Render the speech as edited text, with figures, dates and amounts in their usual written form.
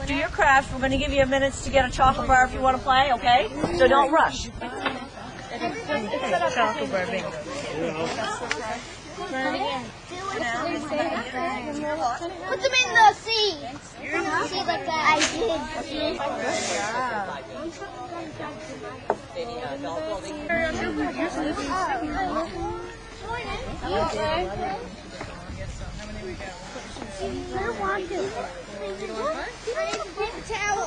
do your craft. We're going to give you a minute to get a chocolate bar if you want to play, okay? So don't rush. Chocolate bar bingo. Put them in the sea. See like that. I did. I want to. I need to get the towel.